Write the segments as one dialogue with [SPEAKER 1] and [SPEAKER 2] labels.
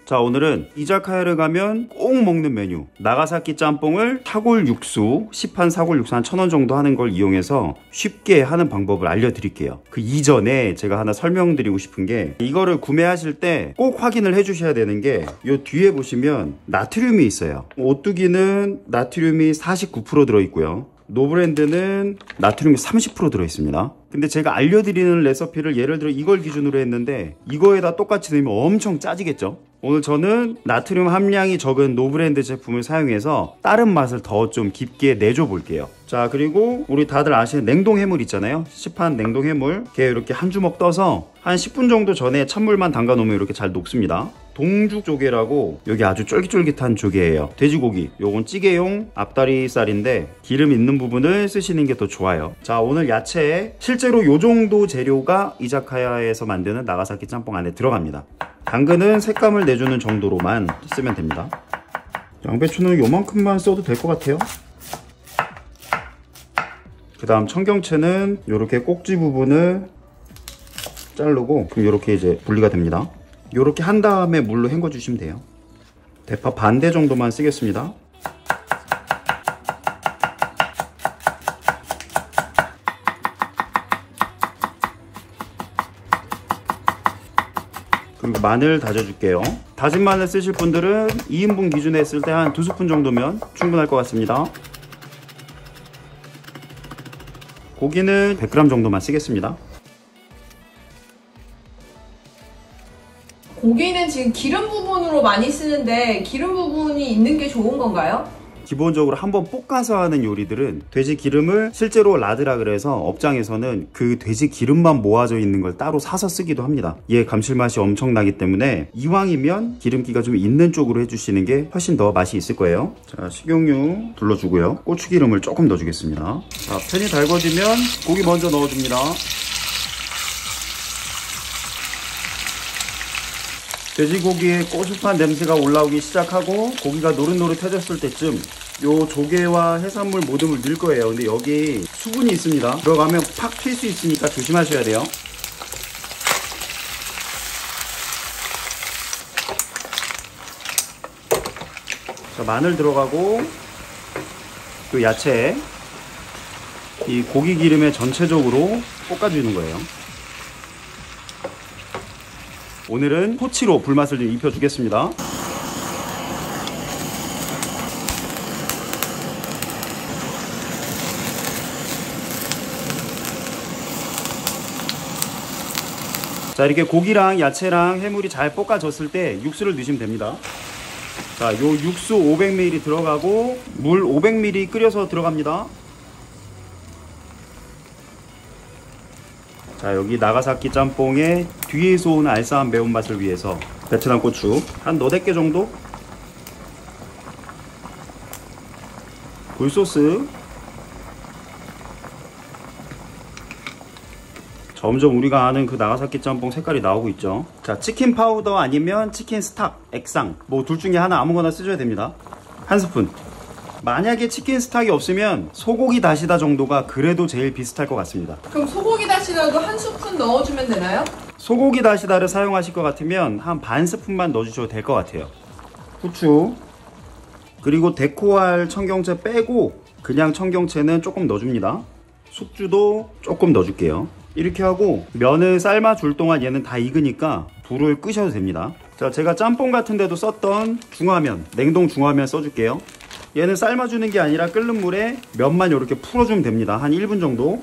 [SPEAKER 1] 자, 오늘은 이자카야를 가면 꼭 먹는 메뉴 나가사키 짬뽕을 사골 육수, 시판 사골 육수 한 1,000원 정도 하는 걸 이용해서 쉽게 하는 방법을 알려드릴게요. 그 이전에 제가 하나 설명드리고 싶은 게, 이거를 구매하실 때 꼭 확인을 해 주셔야 되는 게, 요 뒤에 보시면 나트륨이 있어요. 오뚜기는 나트륨이 49% 들어있고요, 노브랜드는 나트륨이 30% 들어있습니다. 근데 제가 알려드리는 레시피를 예를 들어 이걸 기준으로 했는데, 이거에다 똑같이 넣으면 엄청 짜지겠죠? 오늘 저는 나트륨 함량이 적은 노브랜드 제품을 사용해서 다른 맛을 더 좀 깊게 내줘 볼게요. 자, 그리고 우리 다들 아시는 냉동 해물 있잖아요. 시판 냉동 해물, 걔 이렇게 한 주먹 떠서 한 10분 정도 전에 찬물만 담가 놓으면 이렇게 잘 녹습니다. 동죽 조개라고, 여기 아주 쫄깃쫄깃한 조개예요. 돼지고기, 요건 찌개용 앞다리살인데 기름 있는 부분을 쓰시는 게 더 좋아요. 자, 오늘 야채 실제로 요 정도 재료가 이자카야에서 만드는 나가사키 짬뽕 안에 들어갑니다. 당근은 색감을 내주는 정도로만 쓰면 됩니다. 양배추는 요만큼만 써도 될 것 같아요. 그 다음 청경채는 이렇게 꼭지 부분을 자르고, 그럼 이렇게 이제 분리가 됩니다. 이렇게 한 다음에 물로 헹궈 주시면 돼요. 대파 반대 정도만 쓰겠습니다. 그리고 마늘 다져줄게요. 다진 마늘 쓰실 분들은 2인분 기준에 했을 때 한 2스푼 정도면 충분할 것 같습니다. 고기는 100g 정도만 쓰겠습니다.
[SPEAKER 2] 고기는 지금 기름 부분으로 많이 쓰는데 기름 부분이 있는 게 좋은 건가요?
[SPEAKER 1] 기본적으로 한번 볶아서 하는 요리들은 돼지 기름을 실제로 라드라 그래서 업장에서는 그 돼지 기름만 모아져 있는 걸 따로 사서 쓰기도 합니다. 얘 감칠맛이 엄청나기 때문에 이왕이면 기름기가 좀 있는 쪽으로 해주시는 게 훨씬 더 맛이 있을 거예요. 자, 식용유 둘러주고요. 고추기름을 조금 넣어주겠습니다. 자, 팬이 달궈지면 고기 먼저 넣어줍니다. 돼지고기의 고소한 냄새가 올라오기 시작하고 고기가 노릇노릇해졌을 때쯤 요 조개와 해산물 모듬을 넣을 거예요. 근데 여기 수분이 있습니다. 들어가면 팍 튈 수 있으니까 조심하셔야 돼요. 자, 마늘 들어가고 또 야채, 이 고기 기름에 전체적으로 볶아주는 거예요. 오늘은 토치로 불맛을 좀 입혀주겠습니다. 자, 이렇게 고기랑 야채랑 해물이 잘 볶아졌을 때 육수를 넣으시면 됩니다. 자, 요 육수 500ml 들어가고 물 500ml 끓여서 들어갑니다. 자, 여기 나가사키 짬뽕의 뒤에서 오는 알싸한 매운맛을 위해서 베트남 고추 한 너댓 개 정도, 굴소스, 점점 우리가 아는 그 나가사키 짬뽕 색깔이 나오고 있죠. 자, 치킨 파우더 아니면 치킨 스탁, 액상 뭐 둘 중에 하나 아무거나 쓰셔야 됩니다. 한 스푼. 만약에 치킨 스탁이 없으면 소고기 다시다 정도가 그래도 제일 비슷할 것 같습니다.
[SPEAKER 2] 그럼 소고기 다시다도 한 스푼 넣어주면 되나요?
[SPEAKER 1] 소고기 다시다를 사용하실 것 같으면 한 반 스푼만 넣어주셔도 될 것 같아요. 후추, 그리고 데코할 청경채 빼고 그냥 청경채는 조금 넣어줍니다. 숙주도 조금 넣어줄게요. 이렇게 하고 면을 삶아줄 동안 얘는 다 익으니까 불을 끄셔도 됩니다. 자, 제가 짬뽕 같은 데도 썼던 중화면, 냉동 중화면 써줄게요. 얘는 삶아주는 게 아니라 끓는 물에 면만 이렇게 풀어주면 됩니다. 한 1분 정도.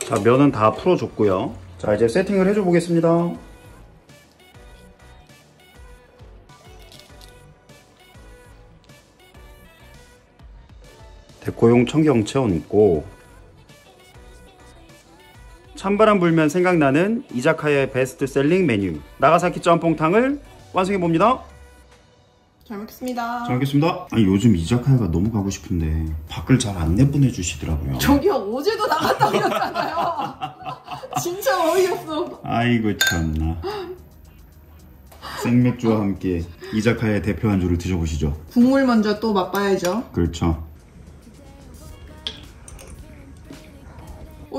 [SPEAKER 1] 자, 면은 다 풀어줬고요. 자, 이제 세팅을 해줘 보겠습니다. 데코용 청경채 얹고, 찬바람 불면 생각나는 이자카야의 베스트셀링 메뉴 나가사키 짬뽕탕을 완성해봅니다.
[SPEAKER 2] 잘 먹겠습니다.
[SPEAKER 1] 잘 먹겠습니다. 아니, 요즘 이자카야가 너무 가고 싶은데 밖을 잘 안 내보내주시더라고요.
[SPEAKER 2] 저기요, 어제도 나갔다 오셨잖아요. 진짜 어이없어.
[SPEAKER 1] 아이고 참나. 생맥주와 함께 이자카야의 대표 안주를 드셔보시죠.
[SPEAKER 2] 국물 먼저 또 맛봐야죠.
[SPEAKER 1] 그렇죠.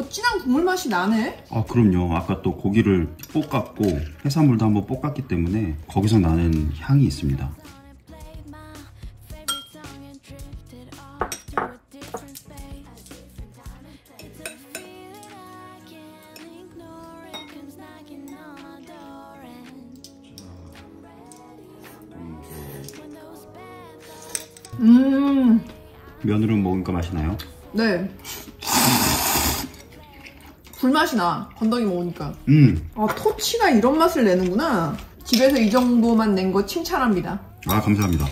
[SPEAKER 2] 진한 국물 맛이 나네.
[SPEAKER 1] 아, 그럼요. 아까 또 고기를 볶았고 해산물도 한번 볶았기 때문에 거기서 나는 향이 있습니다. 면으로 먹으니까 맛이 나요?
[SPEAKER 2] 네. 불맛이 나. 건더기 먹으니까. 토치가 이런 맛을 내는구나. 집에서 이 정도만 낸 거 칭찬합니다.
[SPEAKER 1] 아, 감사합니다.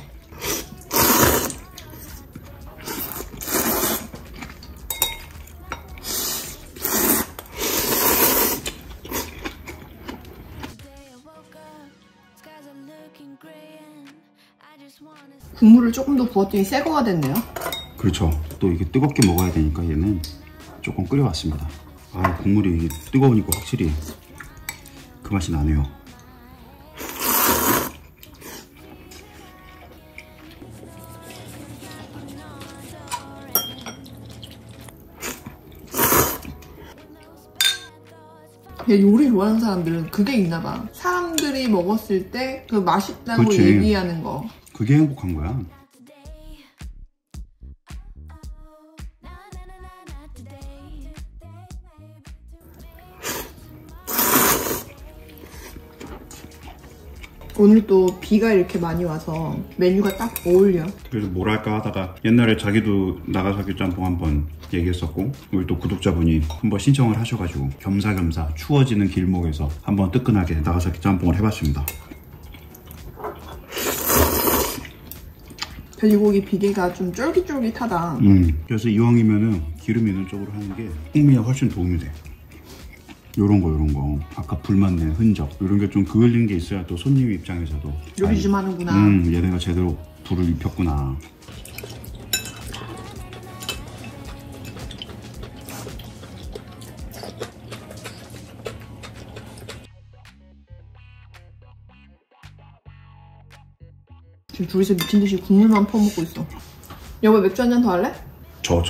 [SPEAKER 2] 국물을 조금 더 부었더니 새 거가 됐네요.
[SPEAKER 1] 그렇죠. 또 이게 뜨겁게 먹어야 되니까 얘는 조금 끓여왔습니다. 아, 국물이 이게 뜨거우니까 확실히 그 맛이 나네요.
[SPEAKER 2] 요리 좋아하는 사람들은 그게 있나봐. 사람들이 먹었을 때 그 맛있다고
[SPEAKER 1] 그치.
[SPEAKER 2] 얘기하는 거.
[SPEAKER 1] 그게 행복한 거야.
[SPEAKER 2] 오늘 또 비가 이렇게 많이 와서 메뉴가 딱 어울려.
[SPEAKER 1] 그래서 뭘 할까 하다가 옛날에 자기도 나가사키 짬뽕 한번 얘기했었고 우리 또 구독자분이 한번 신청을 하셔가지고 겸사겸사 추워지는 길목에서 한번 뜨끈하게 나가사키 짬뽕을 해봤습니다.
[SPEAKER 2] 돼지고기 비계가 좀 쫄깃쫄깃하다.
[SPEAKER 1] 그래서 이왕이면은 기름 있는 쪽으로 하는 게 풍미에 훨씬 도움이 돼. 요런 거 아까 불맛 낸 흔적 요런 게 좀 그을린 게 있어야 또 손님 입장에서도
[SPEAKER 2] 요리 좀 하는구나.
[SPEAKER 1] 얘네가 제대로 불을 입혔구나.
[SPEAKER 2] 지금 둘이서 미친듯이 국물만 퍼먹고 있어. 여보 맥주 한 잔 더 할래?
[SPEAKER 1] 저